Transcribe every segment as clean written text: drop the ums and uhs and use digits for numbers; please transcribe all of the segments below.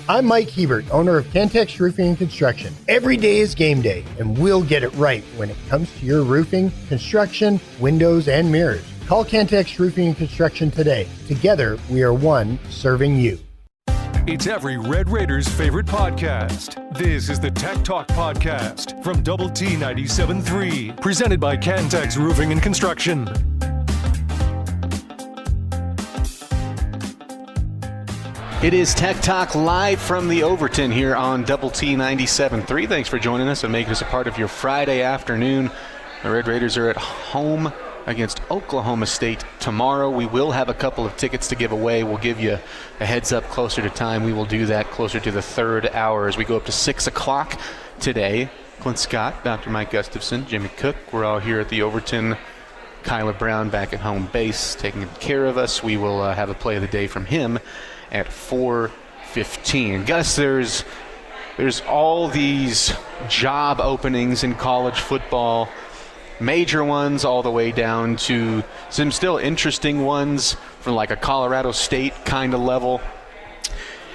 I'm Mike Hebert, owner of Cantex Roofing and Construction. Every day is game day, and we'll get it right when it comes to your roofing, construction, windows, and mirrors. Call Cantex Roofing and Construction today. Together, we are one serving you. It's every Red Raiders' favorite podcast. This is the Tech Talk Podcast from Double T 97.3, presented by Cantex Roofing and Construction. It is Tech Talk live from the Overton here on Double T 97.3. Thanks for joining us and making us a part of your Friday afternoon. The Red Raiders are at home against Oklahoma State tomorrow. We will have a couple of tickets to give away. We'll give you a heads up closer to time. We will do that closer to the third hour as we go up to 6 o'clock today. Clint Scott, Dr. Mike Gustafson, Jimmy Cook, we're all here at the Overton. Kyler Brown back at home base taking care of us. We will have a play of the day from him at 4:15. Gus, there's all these job openings in college football, major ones all the way down to some still interesting ones from like a Colorado State kind of level.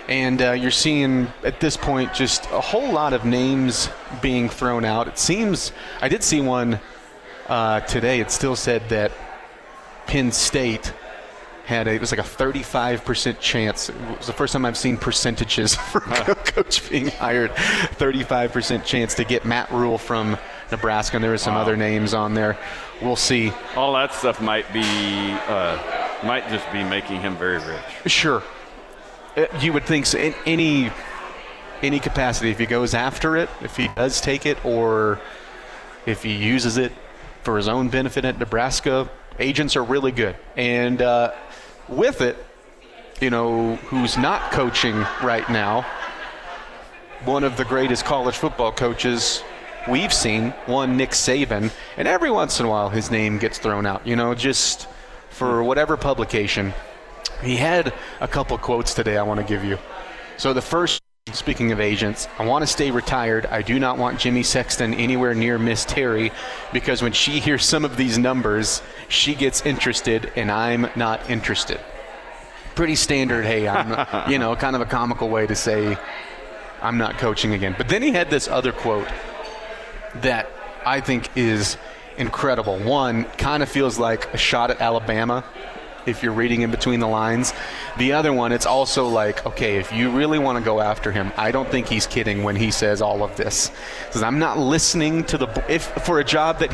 And you're seeing at this point just a whole lot of names being thrown out. It seems, I did see one today. It still said that Penn State it was like a 35% chance. It was the first time I've seen percentages for a coach being hired. 35% chance to get Matt Rule from Nebraska. And there were some other names on there. We'll see. All that stuff might just be making him very rich. Sure. You would think so. In any capacity, if he goes after it, if he does take it, or if he uses it for his own benefit at Nebraska, agents are really good. And with it, who's not coaching right now, one of the greatest college football coaches we've seen, Nick Saban, and every once in a while his name gets thrown out, just for whatever publication. He had a couple quotes today I want to give you. So the first, speaking of agents, I want to stay retired. I do not want Jimmy Sexton anywhere near Miss Terry, because when she hears some of these numbers, she gets interested, and I'm not interested. Pretty standard, hey, I'm kind of a comical way to say I'm not coaching again. But then he had this other quote that I think is incredible. One, kind of feels like a shot at Alabama, if you're reading in between the lines. The other one, it's also like, okay, if you really want to go after him, I don't think he's kidding when he says all of this. He says, I'm not listening to for a job that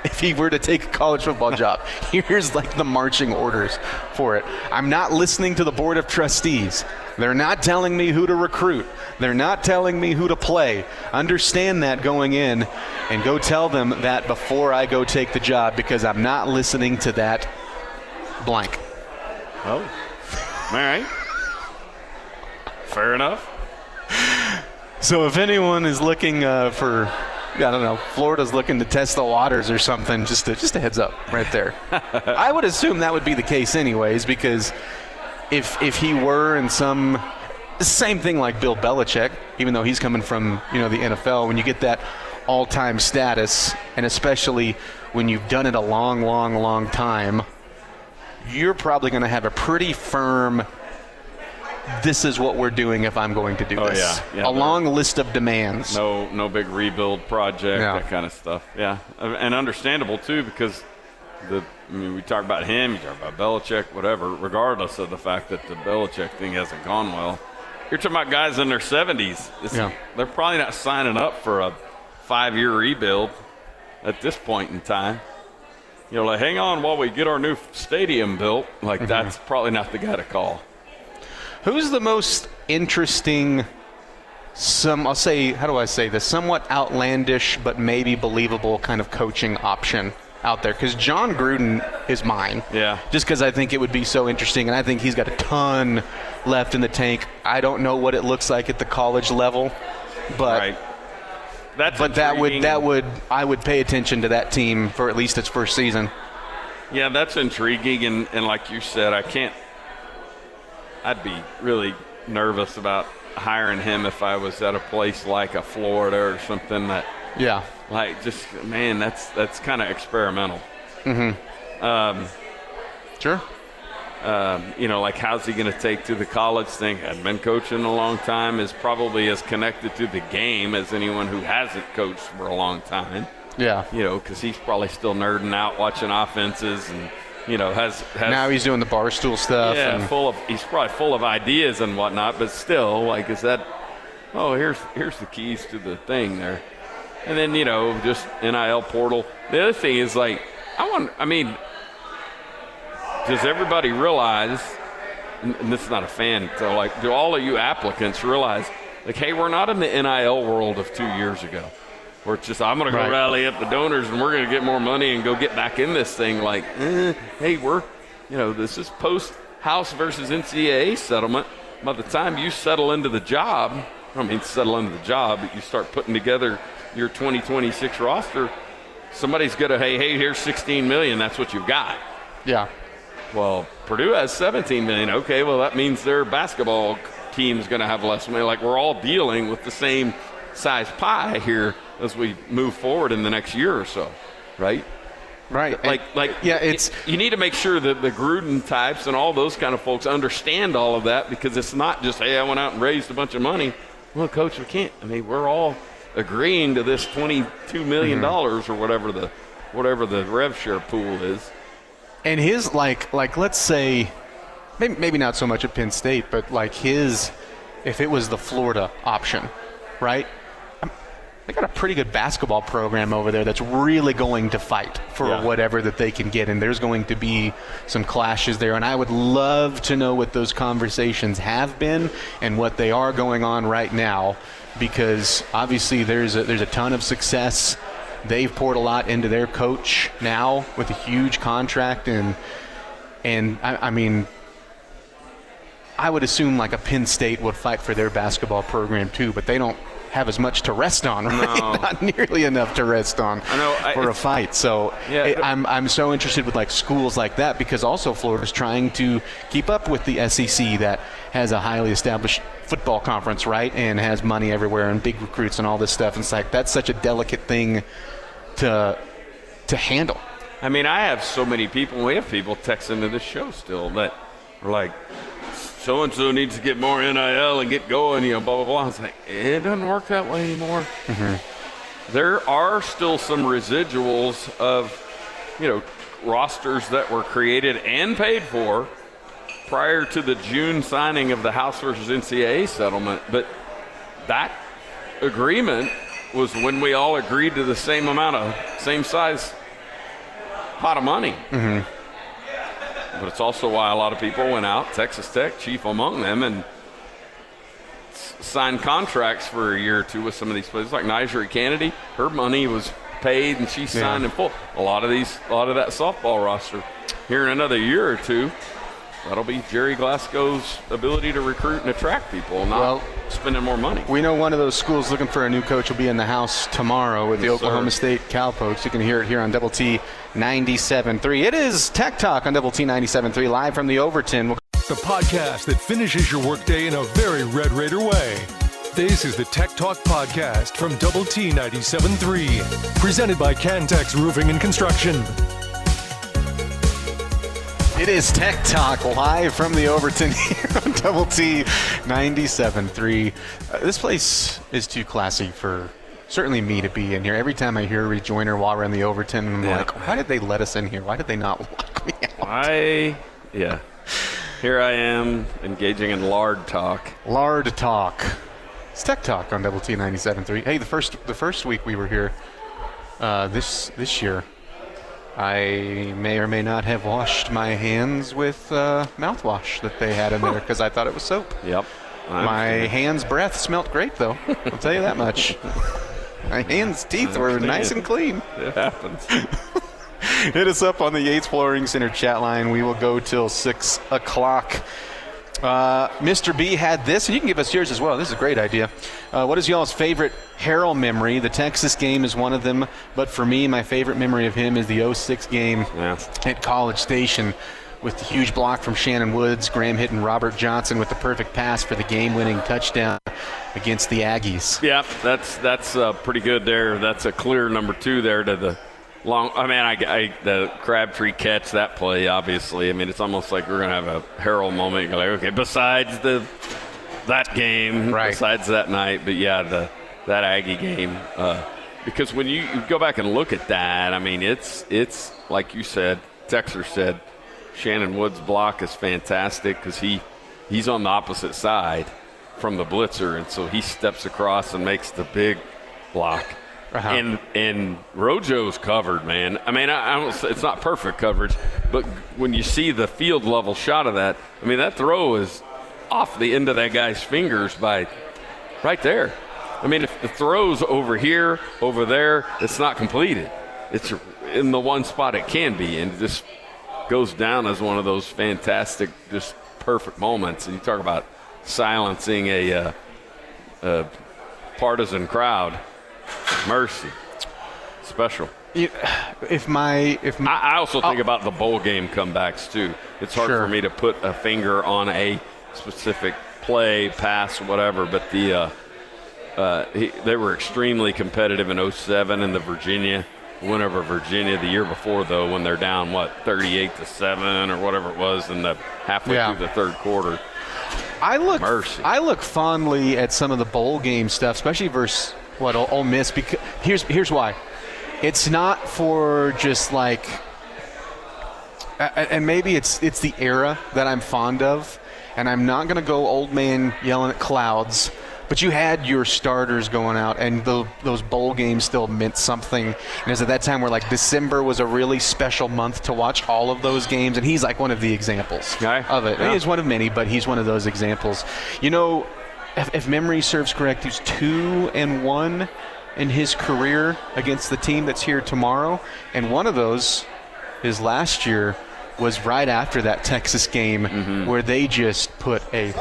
if he were to take a college football job, here's like the marching orders for it. I'm not listening to the board of trustees. They're not telling me who to recruit. They're not telling me who to play. Understand that going in, and go tell them that before I go take the job, because I'm not listening to that blank. Oh, all right. Fair enough. So if anyone is looking for, Florida's looking to test the waters or something, just a heads up right there. I would assume that would be the case anyways, because if he were in same thing like Bill Belichick, even though he's coming from the NFL, when you get that all-time status, and especially when you've done it a long, long, long time, you're probably going to have a pretty firm, this is what we're doing if I'm going to do this. Yeah, a long list of demands. No big rebuild project, that kind of stuff. Yeah, and understandable, too, because we talk about him, you talk about Belichick, whatever, regardless of the fact that the Belichick thing hasn't gone well. You're talking about guys in their 70s. They're probably not signing up for a 5-year rebuild at this point in time. Like, hang on while we get our new stadium built. Like, that's probably not the guy to call. Who's the most interesting, I'll say, how do I say this, somewhat outlandish but maybe believable kind of coaching option out there? Because John Gruden is mine. Yeah. Just because I think it would be so interesting, and I think he's got a ton left in the tank. I don't know what it looks like at the college level, but right. I would pay attention to that team for at least its first season. Yeah, that's intriguing, and like you said, I'd be really nervous about hiring him if I was at a place like a Florida or something that, that's kind of experimental. Sure. Like how's he going to take to the college thing? Hadn't been coaching in a long time, is probably as connected to the game as anyone who hasn't coached for a long time. Yeah. Because he's probably still nerding out watching offenses and, has now he's doing the barstool stuff. Yeah, and he's probably full of ideas and whatnot, but still, like, is that, here's the keys to the thing there. And then, just NIL portal. The other thing is, like, does everybody realize, and this is not a fan, so, like, do all of you applicants realize, like, hey, we're not in the NIL world of 2 years ago. Where it's just, I'm going to go rally up the donors and we're going to get more money and go get back in this thing. Like, hey, this is post-House versus NCAA settlement. By the time you settle into the job, but you start putting together your 2026 roster, somebody's going to, hey, here's $16 million. That's what you've got. Yeah. Well, Purdue has $17 million. Okay, well, that means their basketball team's going to have less money. Like, we're all dealing with the same size pie here as we move forward in the next year or so, right? Right. You need to make sure that the Gruden types and all those kind of folks understand all of that, because it's not just, hey, I went out and raised a bunch of money. Well, Coach, we can't. We're all agreeing to this $22 million or whatever the rev share pool is. And his, like let's say, maybe not so much at Penn State, but like if it was the Florida option, right? They got a pretty good basketball program over there that's really going to fight for whatever that they can get, and there's going to be some clashes there. And I would love to know what those conversations have been and what they are going on right now, because obviously there's a ton of success. They've poured a lot into their coach now with a huge contract, and I would assume like a Penn State would fight for their basketball program too, but they don't have as much to rest on, right? No. Not nearly enough to rest on for a fight. So I'm so interested with like schools like that, because also Florida's trying to keep up with the SEC that has a highly established football conference, right? And has money everywhere and big recruits and all this stuff. And it's like, that's such a delicate thing to handle. I have so many people, we have people texting to this show still that are like, so-and-so needs to get more NIL and get going, blah, blah, blah. It's like, it doesn't work that way anymore. Mm-hmm. There are still some residuals of, rosters that were created and paid for prior to the June signing of the House versus NCAA settlement. But that agreement was when we all agreed to the same size pot of money. Mm-hmm. But it's also why a lot of people went out, Texas Tech, chief among them, and signed contracts for a year or two with some of these players. Like Nigel Kennedy, her money was paid and she signed in full. A lot of that softball roster. Here in another year or two, that'll be Jerry Glasgow's ability to recruit and attract people, not spending more money. We know one of those schools looking for a new coach will be in the house tomorrow with the Oklahoma State Cowboys. You can hear it here on Double T 97.3. It is Tech Talk on Double T 97.3, live from the Overton. The podcast that finishes your workday in a very Red Raider way. This is the Tech Talk Podcast from Double T 97.3, presented by Cantex Roofing and Construction. It is Tech Talk live from the Overton here on Double T 97.3. This place is too classy for certainly me to be in here. Every time I hear a rejoiner while we're in the Overton, I'm like, why did they let us in here? Why did they not lock me out? Here I am engaging in lard talk. Lard talk. It's Tech Talk on Double T 97.3. Hey, the first week we were here this year, I may or may not have washed my hands with mouthwash that they had in there because I thought it was soap. Yep. My hands' breath smelled great, though. I'll tell you that much. My hands' teeth were nice and clean. It happens. Hit us up on the Yates Flooring Center chat line. We will go till 6 o'clock. Mr. B had this, and you can give us yours as well. This is a great idea. What is y'all's favorite Harrell memory? The Texas game is one of them, but for me, my favorite memory of him is the 06 game at College Station with the huge block from Shannon Woods, Graham hitting Robert Johnson with the perfect pass for the game-winning touchdown against the Aggies. Yeah, that's pretty good there. That's a clear number 2 there to the Crabtree catch, that play, obviously. I mean, it's almost like we're going to have a Harrell moment. You're like, okay, besides that game, right. Besides that night. But, yeah, that Aggie game. Because when you go back and look at that, I mean, it's like you said, Texer said, Shannon Wood's block is fantastic because he's on the opposite side from the blitzer, and so he steps across and makes the big block. Uh-huh. And Rojo's covered, man. I mean, it's not perfect coverage, but when you see the field level shot of that, I mean, that throw is off the end of that guy's fingers by right there. I mean, if the throw's over here, over there, it's not completed. It's in the one spot it can be, and it just goes down as one of those fantastic, just perfect moments. And you talk about silencing a partisan crowd. Mercy. Special. I also think about the bowl game comebacks, too. It's hard for me to put a finger on a specific play, pass, whatever, but they were extremely competitive in 2007 in the Virginia. Win over Virginia the year before, though, when they're down, 38-7 or whatever it was in the halfway through the third quarter. I look fondly at some of the bowl game stuff, especially versus Ole Miss, because here's why. It's not for just like, and maybe it's the era that I'm fond of, and I'm not going to go old man yelling at clouds. But you had your starters going out, and those bowl games still meant something. And it was at that time where, like, December was a really special month to watch all of those games, and he's, like, one of the examples of it. Yeah. He's one of many, but he's one of those examples. You know, if memory serves correct, he's 2-1 in his career against the team that's here tomorrow, and one of those, his last year, was right after that Texas game where they just put a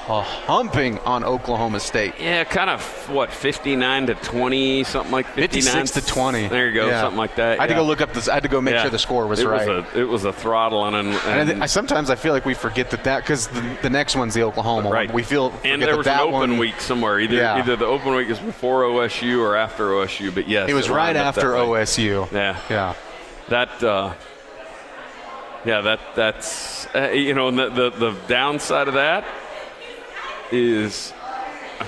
humping on Oklahoma State. Yeah, kind of 59-20, something like 56-20. There you go, something like that. I had to go look up this. I had to go make sure the score was right. It was a throttling, and sometimes I feel like we forget that because the next one's the Oklahoma one. We feel and there was an open week somewhere. Either the open week is before OSU or after OSU. But yes, it was right after OSU. Yeah. That's the downside of that is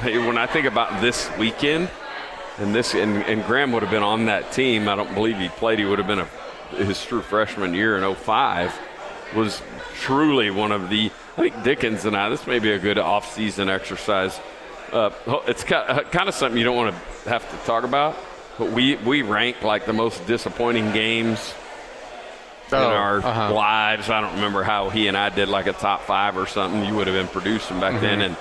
when I think about this weekend and Graham would have been on that team. I don't believe he played. He would have been his true freshman year in 2005 was truly one of the, I think Dickens and this may be a good off-season exercise. It's kind of something you don't want to have to talk about, but we rank like the most disappointing games in our lives. I don't remember how he and I did like a top 5 or something. You would have been producing back then, and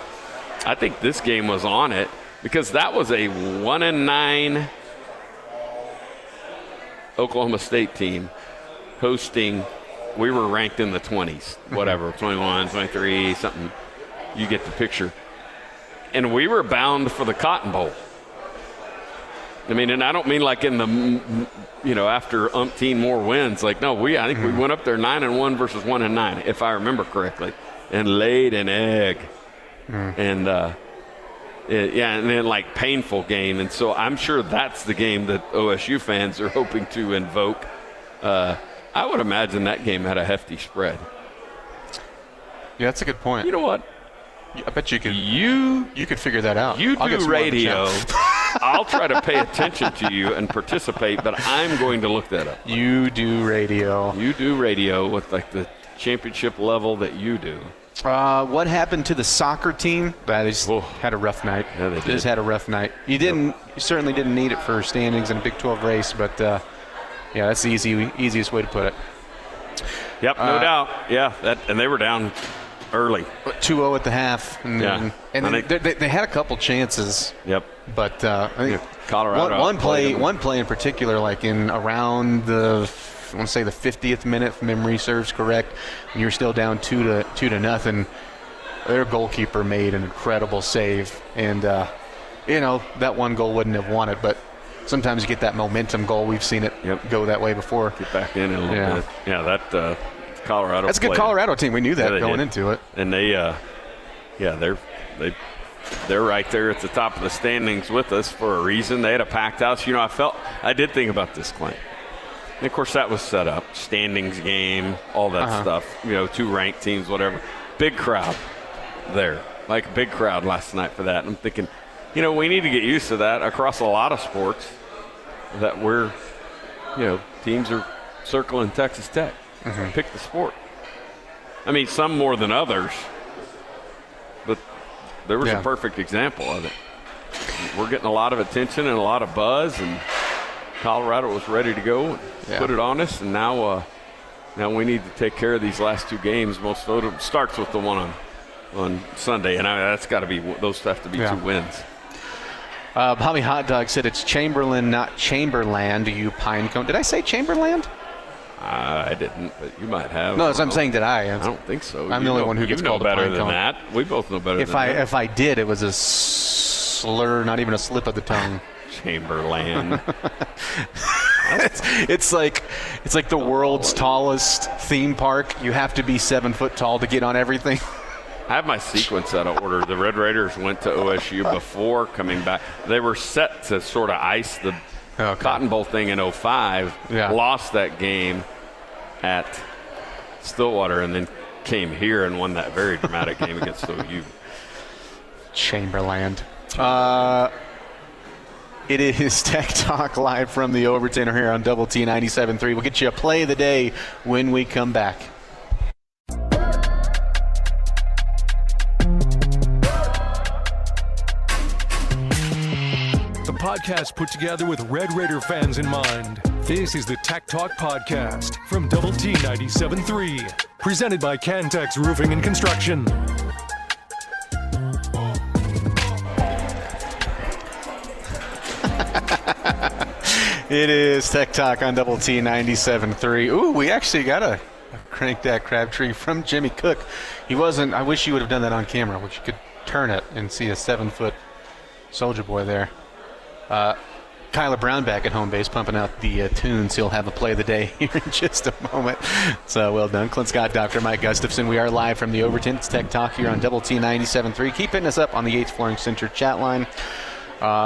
I think this game was on it because that was a 1-9 Oklahoma State team hosting. We were ranked in the 20s, whatever, 21, 23, something. You get the picture. And we were bound for the Cotton Bowl. I mean, and I don't mean like in the, after umpteen more wins. Like, no, I think we went up there 9-1 versus 1-9, if I remember correctly, and laid an egg. And, and then like painful game. And so I'm sure that's the game that OSU fans are hoping to invoke. I would imagine that game had a hefty spread. Yeah, that's a good point. You know what? I bet you could. You could figure that out. You do radio. I'll try to pay attention to you and participate, but I'm going to look that up. You do radio. You do radio with like the championship level that you do. What happened to the soccer team? They just had a rough night. Yeah, they did. Just had a rough night. You certainly didn't need it for standings in a Big 12 race, but that's the easiest way to put it. Yep, no doubt. Yeah, and they were down early. 2-0 at the half. And they had a couple chances. Yep. But I think Colorado. One play in particular, like in around I want to say the 50th minute, if memory serves correct, and you're still down 2-0. Their goalkeeper made an incredible save, and that one goal wouldn't have won it, but sometimes you get that momentum goal. We've seen it go that way before. Get back in a little bit. Yeah, that Colorado. That's a good Colorado team. We knew that going into it. And they're right there at the top of the standings with us for a reason. They had a packed house. I did think about this, Clint. And of course, that was set up. Standings game, all that stuff. 2 ranked teams, whatever. Big crowd there. Like a big crowd last night for that. And I'm thinking, we need to get used to that across a lot of sports, that we're, teams are circling Texas Tech. Pick the sport. I mean, some more than others, but there was a perfect example of it. We're getting a lot of attention and a lot of buzz, and Colorado was ready to go and put it on us, and now we need to take care of these last 2 games. Most of them starts with the one on Sunday, and that's got to be, those have to be 2 wins. Bobby Hot Dog said it's Chamberlain, not Chamberland. You Pinecone. Did I say Chamberland? I didn't, but you might have. No, I'm saying did I? I don't think so. I'm the only one who gets called a better Pinecone. than that. We both know better than that. If I did, it was a slur, not even a slip of the tongue. Chamberlain. It's like the world's tallest theme park. You have to be 7 foot tall to get on everything. I have my sequence out of order. The Red Raiders went to OSU before coming back. They were set to sort of ice the Cotton Bowl thing in 2005. Lost that game at Stillwater, and then came here and won that very dramatic game against OU. Chamberlain. It is Tech Talk live from the Overton here on Double T 97.3. We'll get you a play of the day when we come back. The podcast put together with Red Raider fans in mind. This is the Tech Talk Podcast from Double T 97.3. Presented by Cantex Roofing and Construction. It is Tech Talk on Double T 97.3. Ooh, we actually got a crank that Crabtree from Jimmy Cook. He wasn't, I wish you would have done that on camera, which you could turn it and see a 7-foot Soldier Boy there. Kyler Brown back at home base pumping out the tunes. He'll have a play of the day here in just a moment. So well done. Clint Scott, Dr. Mike Gustafson. We are live from the Overton. It's Tech Talk here on Double T 97.3. Keep hitting us up on the Yates Flooring Center chat line.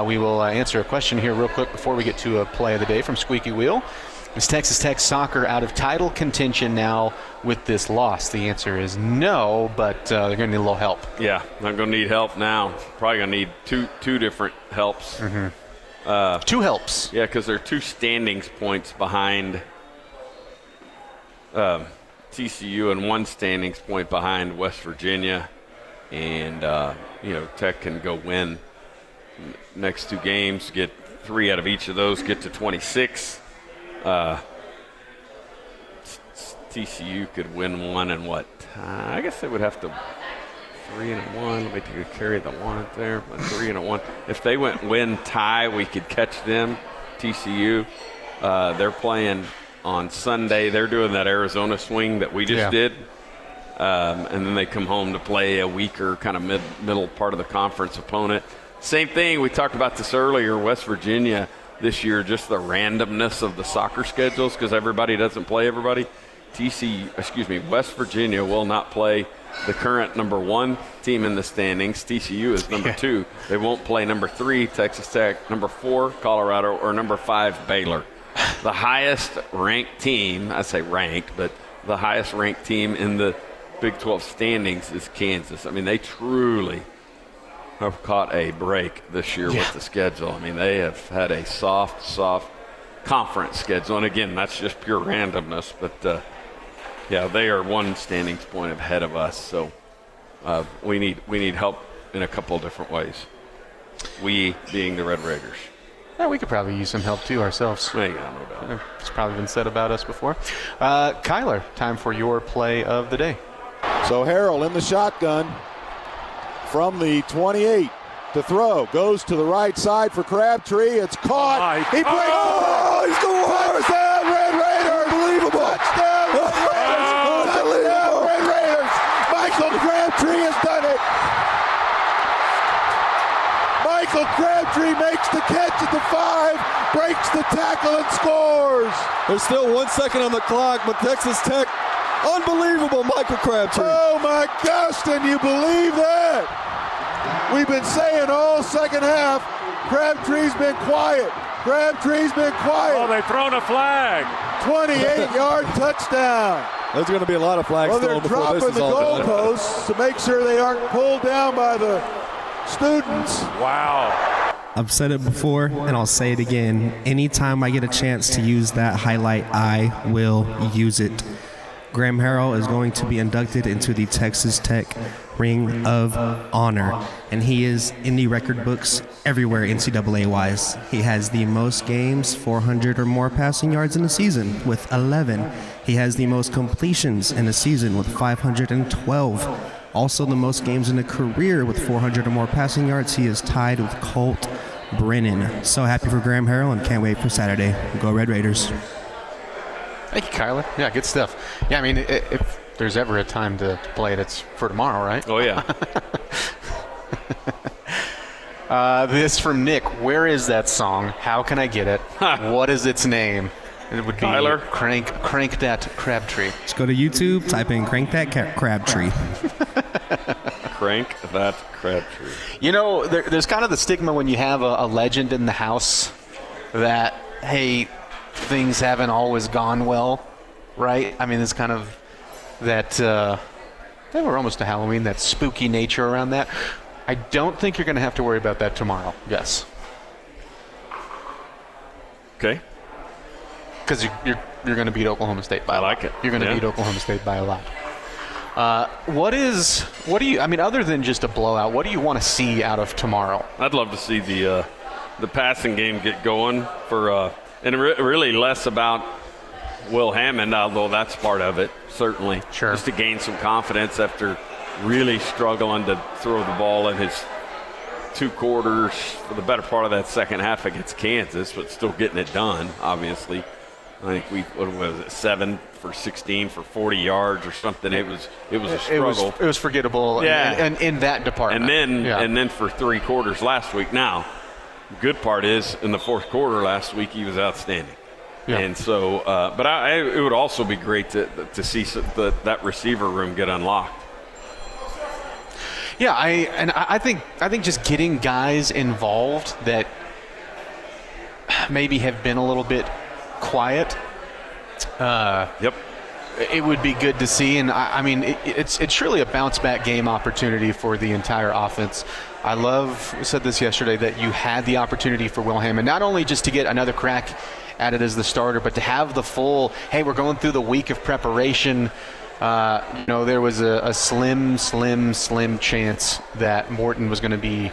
We will answer a question here real quick before we get to a play of the day from Squeaky Wheel. Is Texas Tech soccer out of title contention now with this loss? The answer is no, but they're going to need a little help. Yeah, they're going to need help now. Probably going to need two different helps. 2 helps. Yeah, because they're 2 standings points behind TCU and 1 standings point behind West Virginia. And, Tech can go win next 2 games, get 3 out of each of those, get to 26. TCU could win 1 and what? I guess they would have to 3-1. Let me carry the 1 there, but 3-1. If they win tie, we could catch them. TCU. They're playing on Sunday. They're doing that Arizona swing that we just did. And then they come home to play a weaker kind of middle part of the conference opponent. Same thing, we talked about this earlier, West Virginia this year, just the randomness of the soccer schedules because everybody doesn't play everybody. West Virginia will not play the current number 1 team in the standings. TCU is number 2. They won't play number 3, Texas Tech, number 4, Colorado, or number 5, Baylor. The highest ranked team, I say ranked, but the highest ranked team in the Big 12 standings is Kansas. I mean, they truly have caught a break this year with the schedule. I mean, they have had a soft conference schedule. And, again, that's just pure randomness. But, they are 1 standings point ahead of us. So we need help in a couple of different ways, we being the Red Raiders. Yeah, we could probably use some help, too, ourselves. Yeah, no doubt. It's probably been said about us before. Kyler, time for your play of the day. So Harrell in the shotgun from the 28 to throw. Goes to the right side for Crabtree. It's caught. He breaks. Oh, he's the worst. Touchdown, Red Raiders. Unbelievable. Touchdown, Red Raiders. Touchdown, Red Raiders. Michael Crabtree has done it. Michael Crabtree makes the catch at the 5, breaks the tackle and scores. There's still 1 second on the clock, but Texas Tech, unbelievable, Michael Crabtree. Oh my gosh, can you believe that? We've been saying all second half, Crabtree's been quiet. Oh, they've thrown a flag. 28-yard touchdown. There's going to be a lot of flags Well, they're thrown before dropping this is the all done. goalposts to make sure they aren't pulled down by the students. Wow. I've said it before, and I'll say it again. Anytime I get a chance to use that highlight, I will use it. Graham Harrell is going to be inducted into the Texas Tech Ring of Honor, and he is in the record books everywhere NCAA-wise. He has the most games, 400 or more passing yards in a season with 11. He has the most completions in a season with 512. Also the most games in a career with 400 or more passing yards. He is tied with Colt Brennan. So happy for Graham Harrell and can't wait for Saturday. Go Red Raiders. Thank you, Kyler. Yeah, good stuff. Yeah, I mean, if there's ever a time to play it, it's for tomorrow, right? Oh, yeah. This from Nick. Where is that song? How can I get it? What is its name? It would be Kyler. Crank That Crabtree. Just go to YouTube, type in Crank That Crabtree. Crank That Crabtree. You know, there's kind of the stigma when you have a legend in the house that, hey, things haven't always gone well, right? I mean, it's kind of that, we're almost to Halloween, that spooky nature around that. I don't think you're going to have to worry about that tomorrow. Yes. Okay. Because you're going to beat Oklahoma State by a lot. I like it. You're going to beat Oklahoma State by a lot. What do you, I mean, other than just a blowout, what do you want to see out of tomorrow? I'd love to see the passing game get going for, and really less about Will Hammond, although that's part of it, certainly. Sure. Just to gain some confidence after really struggling to throw the ball in his 2 quarters for the better part of that second half against Kansas, but still getting it done, obviously. I think what was it, 7 for 16 for 40 yards or something. It was a struggle. It was forgettable. Yeah. And in that department. And then for 3 quarters last week. Now, the good part is in the fourth quarter last week he was outstanding. Yeah. And so, but it would also be great to see that receiver room get unlocked. Yeah, I think just getting guys involved that maybe have been a little bit quiet. Yep. It would be good to see, and I mean, it's really a bounce back game opportunity for the entire offense. I said this yesterday, that you had the opportunity for Will Hammond, not only just to get another crack at it as the starter, but to have the full, hey, we're going through the week of preparation. There was a slim chance that Morton was going to be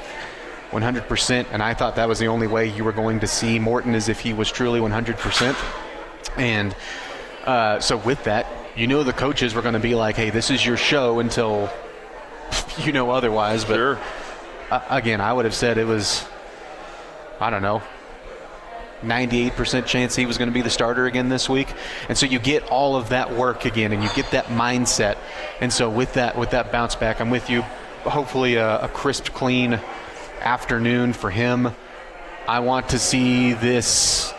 100%, and I thought that was the only way you were going to see Morton, is if he was truly 100%. And so with that, the coaches were going to be like, hey, this is your show until otherwise. But sure. Again, I would have said it was, I don't know, 98% chance he was going to be the starter again this week. And so you get all of that work again, and you get that mindset. And so with that bounce back, I'm with you. Hopefully a crisp, clean afternoon for him. I want to see this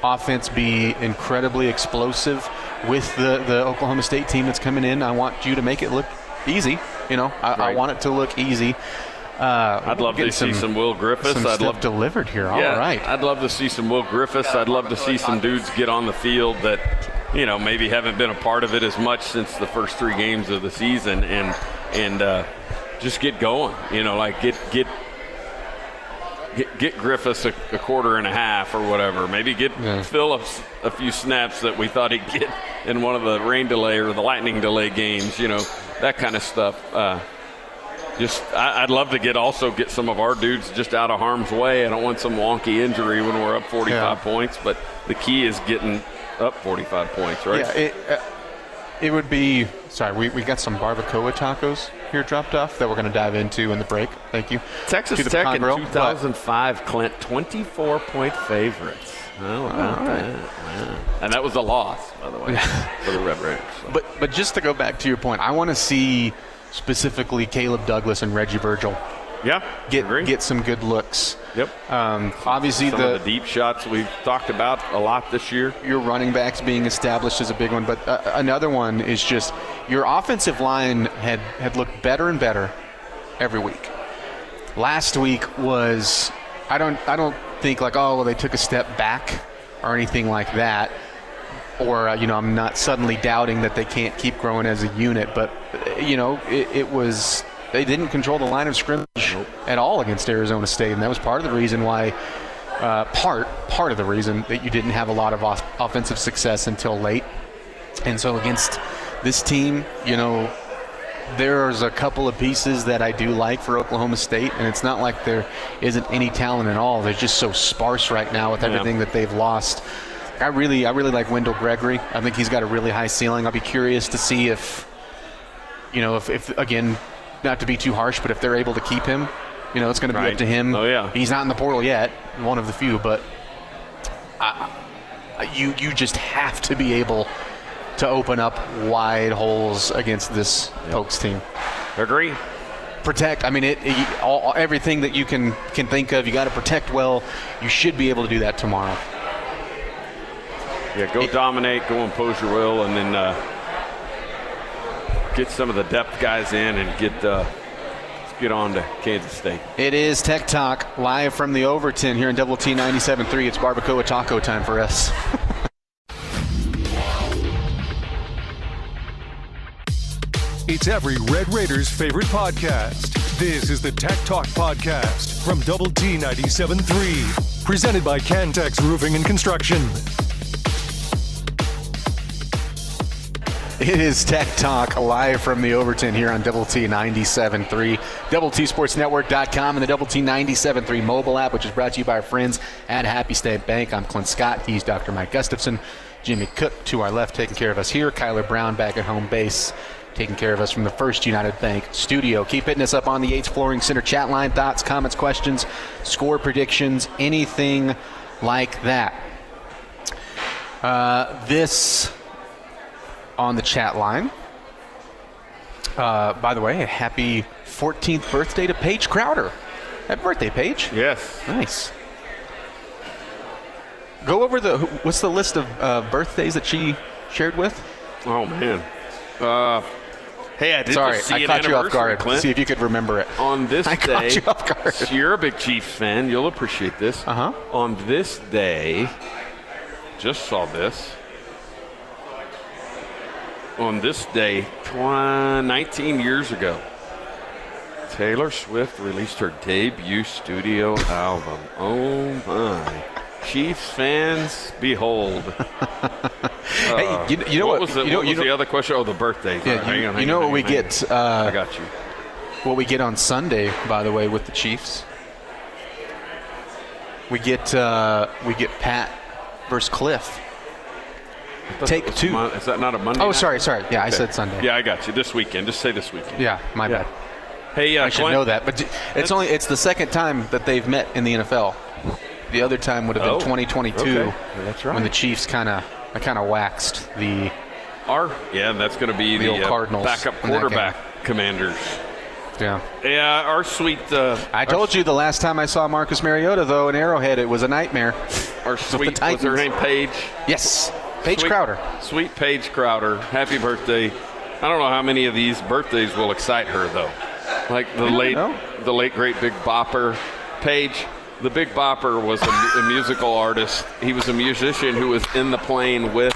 offense be incredibly explosive with the Oklahoma State team that's coming in. I want you to make it look easy. I want it to look easy. I'd love to see some Will Griffiths. I'd love delivered here. All right. I'd love to see some Will Griffiths. I'd love to see some dudes get on the field that, maybe haven't been a part of it as much since the first 3 games of the season, and just get going. Get Griffiths a quarter and a half or whatever. Maybe get Phillips a few snaps that we thought he'd get in one of the rain delay or the lightning delay games. That kind of stuff. I'd love to get some of our dudes just out of harm's way. I don't want some wonky injury when we're up 45 points, but the key is getting up 45 points, right? Yeah, it would be – sorry, we got some barbacoa tacos here dropped off that we're going to dive into in the break. Thank you. Texas Tech in 2005, Clint, 24-point favorites. How about that? Yeah. And that was a loss, by the way, for the Red Raiders. So. But just to go back to your point, I want to see – specifically Caleb Douglas and Reggie Virgil. Yeah, get some good looks. Yep. Obviously, some of the deep shots we've talked about a lot this year. Your running backs being established is a big one, but another one is just your offensive line had looked better and better every week. Last week was I don't think like, oh well, they took a step back or anything like that. I'm not suddenly doubting that they can't keep growing as a unit, but it was, they didn't control the line of scrimmage at all against Arizona State, and that was part of the reason why, part of the reason that you didn't have a lot of offensive success until late. And so against this team, there's a couple of pieces that I do like for Oklahoma State, and it's not like there isn't any talent at all. They're just so sparse right now with everything that they've lost. I really like Wendell Gregory. I think he's got a really high ceiling. I'll be curious to see if again, not to be too harsh, but if they're able to keep him, it's going to be up to him. Oh, yeah. He's not in the portal yet, one of the few, but you just have to be able to open up wide holes against this Pokes team. Agree. Protect. I mean, everything that you can think of, you got to protect well. You should be able to do that tomorrow. Yeah, go dominate, go impose your will, and then get some of the depth guys in and get on to Kansas State. It is Tech Talk live from the Overton here in Double T 97.3. It's barbacoa taco time for us. It's every Red Raiders' favorite podcast. This is the Tech Talk Podcast from Double T 97.3. Presented by Cantex Roofing and Construction. It is Tech Talk live from the Overton here on Double T 97.3, DoubleTSportsNetwork.com, and the Double T 97.3 mobile app, which is brought to you by our friends at Happy State Bank. I'm Clint Scott. He's Dr. Mike Gustafson. Jimmy Cook to our left, taking care of us here. Kyler Brown back at home base, taking care of us from the First United Bank studio. Keep hitting us up on the Yates Flooring Center chat line. Thoughts, comments, questions, score predictions, anything like that. This on the chat line. By the way, a happy 14th birthday to Paige Crowder. Happy birthday, Paige. Yes. Nice. Go over what's the list of birthdays that she shared with? Oh, man. Hey, I did Sorry, just see I caught you off guard. Clint. See if you could remember it. On this I day, caught you off guard. So you're a big Chiefs fan. You'll appreciate this. Uh-huh. On this day, just saw this. On this day, 19 years ago, Taylor Swift released her debut studio album. Oh, my. Chiefs fans, behold. Hey, you know what? Was the other question? Oh, the birthday. Yeah, hang on, what we get? I got you. What we get on Sunday, by the way, with the Chiefs. We get Pat versus Cliff. Take two. Is that not a Monday? Oh, night? sorry. Yeah, okay. I said Sunday. Yeah, I got you. This weekend. Just say this weekend. Yeah, my bad. Hey, I should know that, but it's the second time that they've met in the NFL. The other time would have been 2022. Okay. That's right. When the Chiefs kind of waxed the. That's going to be the Cardinals backup quarterback Commanders. Yeah. Yeah, our sweet. I told you the last time I saw Marcus Mariota, though, in Arrowhead, it was a nightmare. Our sweet, was her name Paige? Yes, Paige Crowder. Sweet Paige Crowder. Happy birthday. I don't know how many of these birthdays will excite her, though. Like the late great Big Bopper. Paige, the Big Bopper was a musical artist. He was a musician who was in the plane with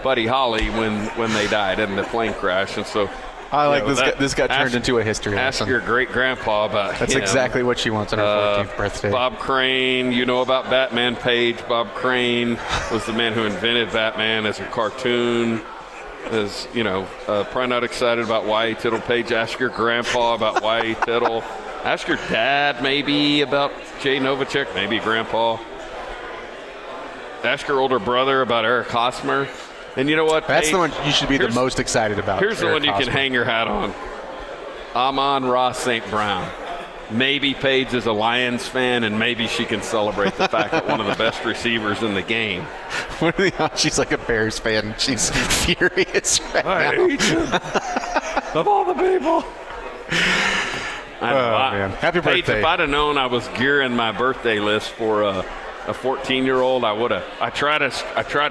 Buddy Holly when they died in the plane crash, and so. I like this got turned into a history lesson. Ask your great-grandpa about That's exactly what she wants on her 14th birthday. Bob Crane, you know about Batman Page. Bob Crane was the man who invented Batman as a cartoon. As probably not excited about Y.E. Tittle. Page, ask your grandpa about Y.E. Tittle. Ask your dad maybe about Jay Novacek, maybe grandpa. Ask your older brother about Eric Hosmer. And you know what? That's the one you should be the most excited about. Here's the one you can hang your hat on. Amon-Ra St. Brown. Maybe Paige is a Lions fan, and maybe she can celebrate the fact that one of the best receivers in the game. She's like a Bears fan. She's furious right now. Hate you. Of all the people. Man. Happy birthday. Paige, if I'd have known I was gearing my birthday list for a 14-year-old, I would have. I try to.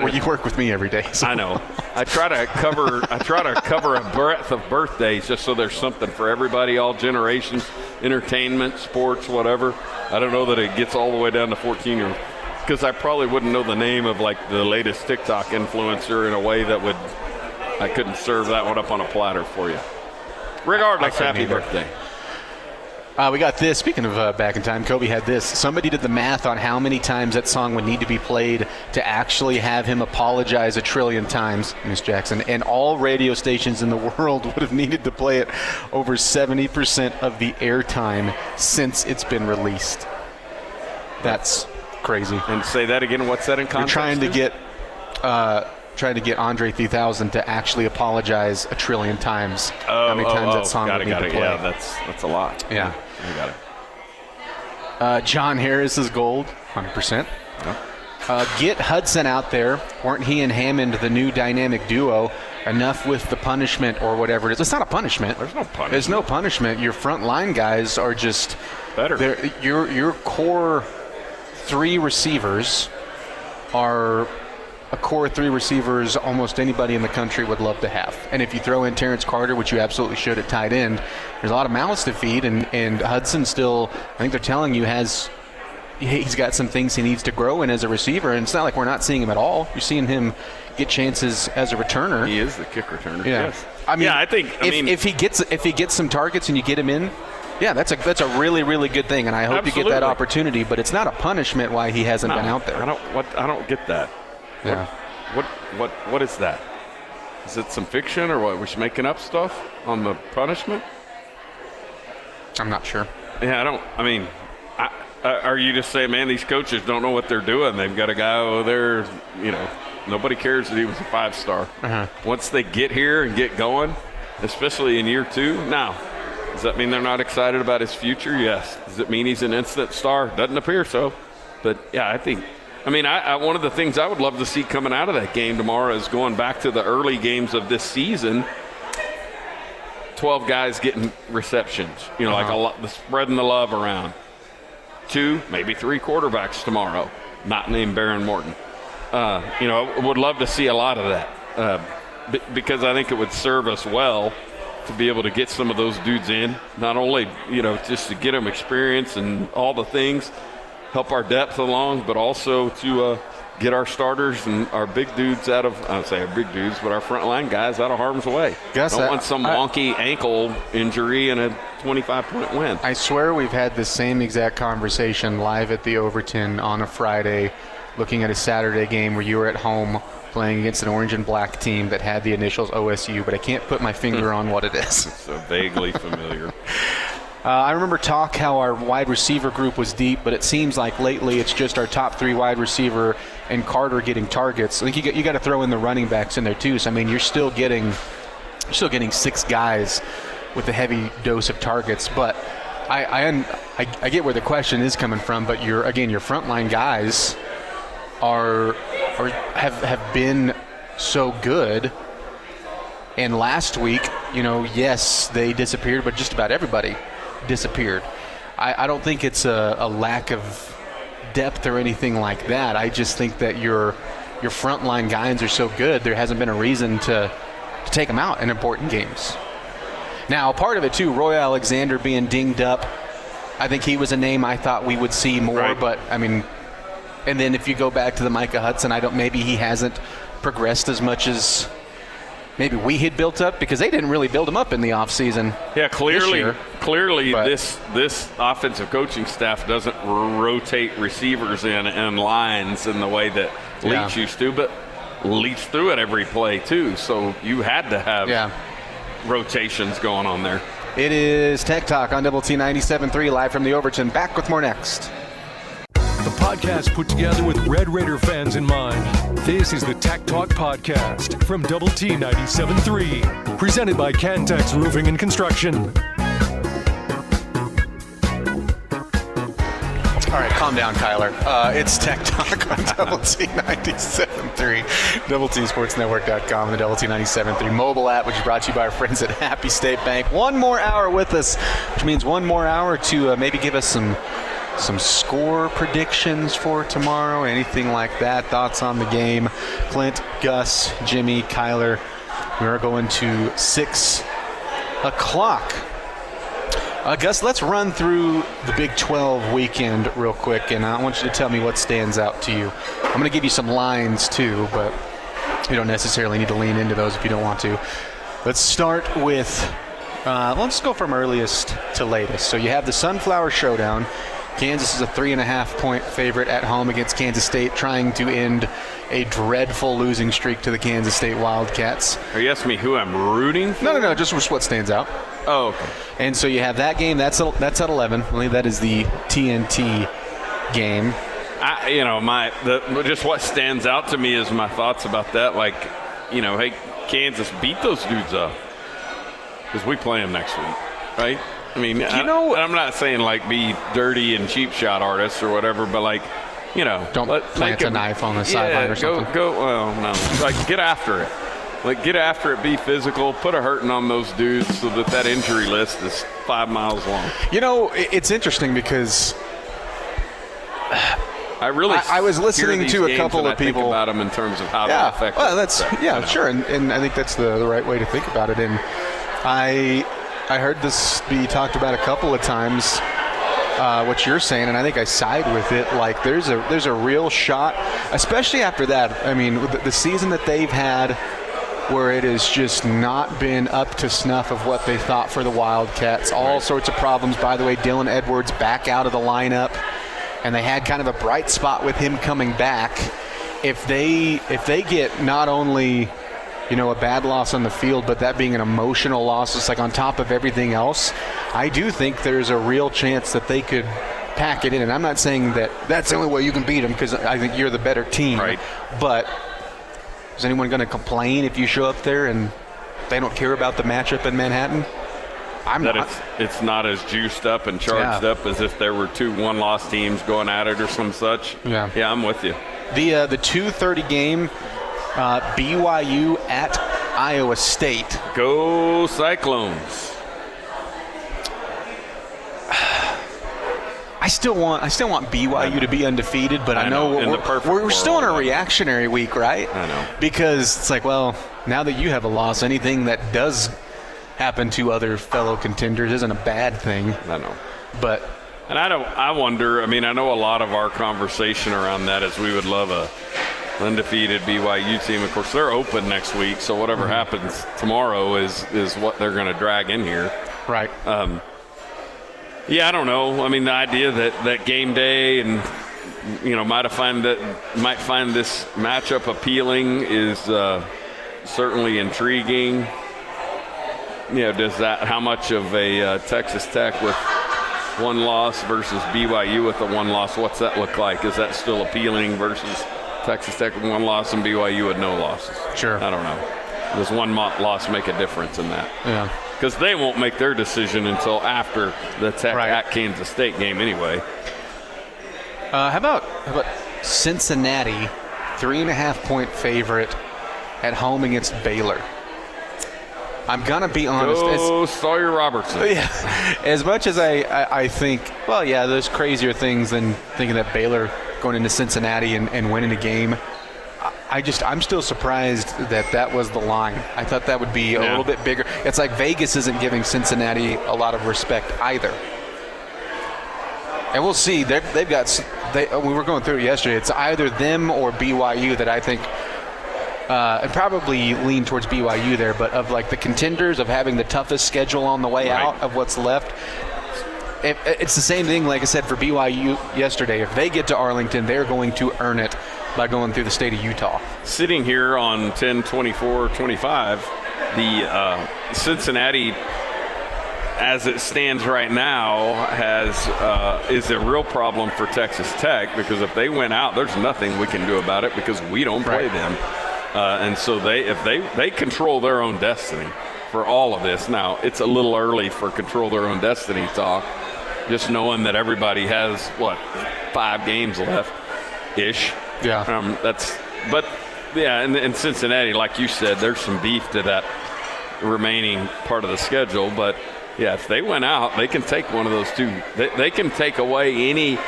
Well, you work with me every day. So. I know. I try to cover a breadth of birthdays just so there's something for everybody, all generations, entertainment, sports, whatever. I don't know that it gets all the way down to 14-year-old. because I probably wouldn't know the name of like the latest TikTok influencer in a way that I couldn't serve that one up on a platter for you. Regardless, happy birthday. We got this. Speaking of back in time, Kobe had this. Somebody did the math on how many times that song would need to be played to actually have him apologize 1 trillion times, Miss Jackson. And all radio stations in the world would have needed to play it over 70% of the airtime since it's been released. That's crazy. And say that again. What's that in context? You're trying to get Andre 3000 to actually apologize 1 trillion times. How many times that song would need to play? Yeah, that's a lot. Yeah. You got it. John Harris is gold, 100%. Get Hudson out there. Weren't he and Hammond the new dynamic duo? Enough with the punishment or whatever it is. It's not a punishment. There's no punishment. There's no punishment. Your front line guys are just better. Your core 3 receivers are a core 3 receivers almost anybody in the country would love to have. And if you throw in Terrence Carter, which you absolutely should at tight end, there's a lot of mouths to feed, and Hudson still, I think they're telling you, he's got some things he needs to grow in as a receiver, and it's not like we're not seeing him at all. You're seeing him get chances as a returner. He is the kick returner. Yeah. Yes. I think if he gets some targets and you get him in, yeah, that's a really, really good thing, and I hope you get that opportunity, but it's not a punishment why he hasn't been out there. I don't get that. Yeah. What is that? Is it some fiction or what? We're just making up stuff on the punishment? I'm not sure. Yeah, are you just saying, man, these coaches don't know what they're doing? They've got a guy over there, nobody cares that he was a 5-star. Once they get here and get going, especially in year 2, now, does that mean they're not excited about his future? Yes. Does it mean he's an instant star? Doesn't appear so. But, yeah, I think – one of the things I would love to see coming out of that game tomorrow is going back to the early games of this season, 12 guys getting receptions, like a lot, spreading the love around. 2, maybe 3 quarterbacks tomorrow, not named Baron Morton. Would love to see a lot of that because I think it would serve us well to be able to get some of those dudes in, not only, just to get them experience and all the things, help our depth along, but also to get our starters and our big dudes out of, I would say our big dudes, but our front line guys out of harm's way. Don't want some wonky ankle injury and a 25-point win. I swear we've had the same exact conversation live at the Overton on a Friday, looking at a Saturday game where you were at home playing against an orange and black team that had the initials OSU, but I can't put my finger on what it is. It's so vaguely familiar. I remember how our wide receiver group was deep, but it seems like lately it's just our top 3 wide receiver and Carter getting targets. I think you got to throw in the running backs in there too. So you're still getting 6 guys with a heavy dose of targets. But I get where the question is coming from. But your frontline guys have been so good. And last week, yes, they disappeared, but just about everybody disappeared. I don't think it's a lack of depth or anything like that. I just think that your frontline guys are so good, there hasn't been a reason to take them out in important games. Now, part of it too, Roy Alexander being dinged up, I think he was a name I thought we would see more, right. But and then if you go back to the Micah Hudson, maybe he hasn't progressed as much as maybe we had built up, because they didn't really build him up in the offseason. Yeah, clearly this offensive coaching staff doesn't rotate receivers in and lines in the way that Leach used to, but Leach threw it every play too, so you had to have rotations going on there. It is Tech Talk on Double T 97.3, live from the Overton. Back with more next. The podcast put together with Red Raider fans in mind. This is the Tech Talk Podcast from Double T 97.3, presented by Cantex Roofing and Construction. All right, calm down, Kyler. It's Tech Talk on Double T 97.3, DoubleTSportsNetwork.com, and the Double T 97.3 mobile app, which is brought to you by our friends at Happy State Bank. One more hour with us, which means one more hour to maybe give us some score predictions for tomorrow, anything like that, thoughts on the game. Clint, Gus, Jimmy, Kyler, we are going to 6 o'clock Gus, let's run through the Big 12 weekend real quick, and I want you to tell me what stands out to you. I'm going to give you some lines, too, but you don't necessarily need to lean into those if you don't want to. Let's start with, let's go from earliest to latest. So you have the Sunflower Showdown. Kansas is a 3.5-point favorite at home against Kansas State, trying to end a dreadful losing streak to the Kansas State Wildcats. Are you asking me who I'm rooting for? No, just what stands out. Oh, okay. And so you have that game. That's at 11. I believe that is the TNT game. Just what stands out to me is my thoughts about that. Like, hey, Kansas, beat those dudes up because we play them next week, right? I mean, I'm not saying like be dirty and cheap shot artists or whatever, but like, don't plant a knife on the sideline or something. Get after it. Like, get after it, be physical, put a hurting on those dudes so that injury list is 5 miles long. It's interesting because I was listening to a couple of people think about them in terms of how they affect. Well, sure, and I think that's the right way to think about it. And I heard this be talked about a couple of times. What you're saying, and I think I side with it. Like, there's a real shot, especially after that. I mean, the season that they've had, where it has just not been up to snuff of what they thought for the Wildcats. All sorts of problems. By the way, Dylan Edwards back out of the lineup, and they had kind of a bright spot with him coming back. If they get not only a bad loss on the field, but that being an emotional loss, it's like on top of everything else, I do think there's a real chance that they could pack it in. And I'm not saying that that's the only way you can beat them, because I think you're the better team. Right. But is anyone going to complain if you show up there and they don't care about the matchup in Manhattan? It's not as juiced up and charged up as if there were 2 one-loss teams going at it or some such. Yeah, I'm with you. The 2:30 game, BYU at Iowa State. Go Cyclones. I still want BYU to be undefeated, but I know we're still in a reactionary week, right? I know. Because it's like, well, now that you have a loss, anything that does happen to other fellow contenders isn't a bad thing. I know. But I wonder, I mean, I know a lot of our conversation around that is we would love a undefeated BYU team. Of course, they're open next week, so whatever happens tomorrow is what they're going to drag in here. Right. Yeah, I don't know. I mean, the idea that game day and might find this matchup appealing is certainly intriguing. How much of a Texas Tech with 1 loss versus BYU with a 1 loss? What's that look like? Is that still appealing versus Texas Tech with 1 loss and BYU with no losses? Sure. I don't know. Does 1 loss make a difference in that? Yeah. Because they won't make their decision until after the Tech at Kansas State game anyway. How about Cincinnati, 3.5-point favorite at home against Baylor? I'm going to be honest. Go Sawyer Robertson. Yeah. As much as I think, well, yeah, there's crazier things than thinking that Baylor going into Cincinnati and winning a game. I'm still surprised that was the line. I thought that would be a little bit bigger. It's like Vegas isn't giving Cincinnati a lot of respect either. And we'll see. We were going through it yesterday. It's either them or BYU that I think, and probably lean towards BYU there, but of like the contenders of having the toughest schedule on the way out of what's left. It's the same thing, like I said, for BYU yesterday. If they get to Arlington, they're going to earn it by going through the state of Utah. Sitting here on 10-24-25, the Cincinnati, as it stands right now, is a real problem for Texas Tech, because if they win out, there's nothing we can do about it because we don't play them. And so if they control their own destiny for all of this. Now, it's a little early for control their own destiny talk, just knowing that everybody has, 5 games left-ish. Yeah. And Cincinnati, like you said, there's some beef to that remaining part of the schedule. But, yeah, if they went out, they can take one of those 2. They can take away any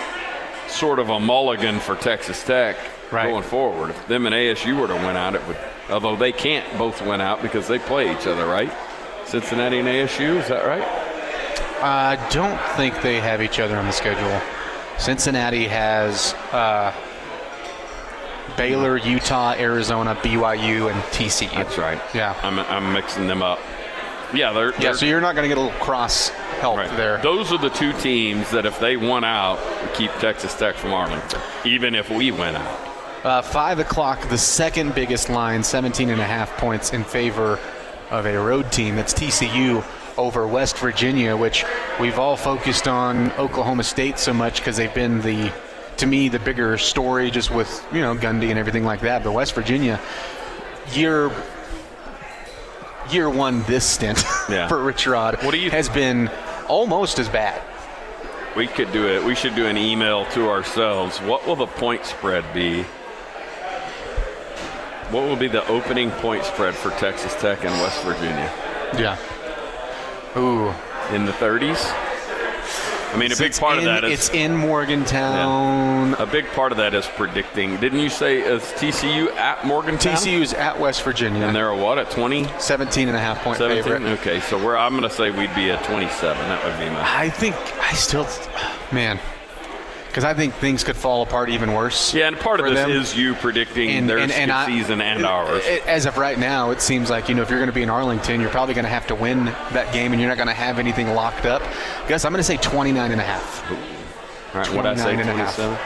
sort of a mulligan for Texas Tech going forward. If them and ASU were to win out, it would. Although they can't both win out because they play each other, right? Cincinnati and ASU, is that right? I don't think they have each other on the schedule. Cincinnati has Baylor, Utah, Arizona, BYU, and TCU. That's right. Yeah. I'm mixing them up. Yeah, they're so you're not going to get a little cross help there. Those are the two teams that if they won out, would keep Texas Tech from Arlington, even if we went out. 5 o'clock, the second biggest line, 17.5 points in favor of a road team. That's TCU over West Virginia, which we've all focused on Oklahoma State so much because they've been to me, the bigger story just with, Gundy and everything like that. But West Virginia, year one this stint for Rich Rod has been almost as bad. We could do it. We should do an email to ourselves. What will the point spread be? What will be the opening point spread for Texas Tech and West Virginia? Yeah. Ooh. In the 30s? I mean, a big part of that is... It's in Morgantown. Yeah. A big part of that is predicting. Didn't you say it's TCU at Morgantown? TCU's at West Virginia. And they're a what, at 20? 17.5 point 17? favorite. Okay, so I'm going to say we'd be at 27. That would be my... Because I think things could fall apart even worse. Yeah, and part of this is you predicting their season and ours. As of right now, it seems like, if you're going to be in Arlington, you're probably going to have to win that game, and you're not going to have anything locked up. Gus, I'm going to say 29.5. All right, what did I say, 27?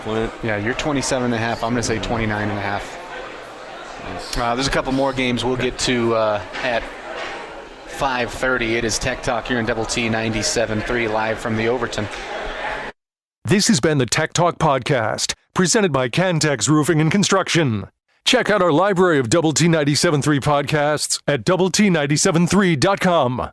Clint? Yeah, you're 27.5. I'm going to say 29.5. There's a couple more games we'll get to at 5:30. It is Tech Talk here in Double T 97.3 live from the Overton. This has been the Tech Talk Podcast, presented by Cantex Roofing and Construction. Check out our library of Double T 97.3 podcasts at doublet97.3.com.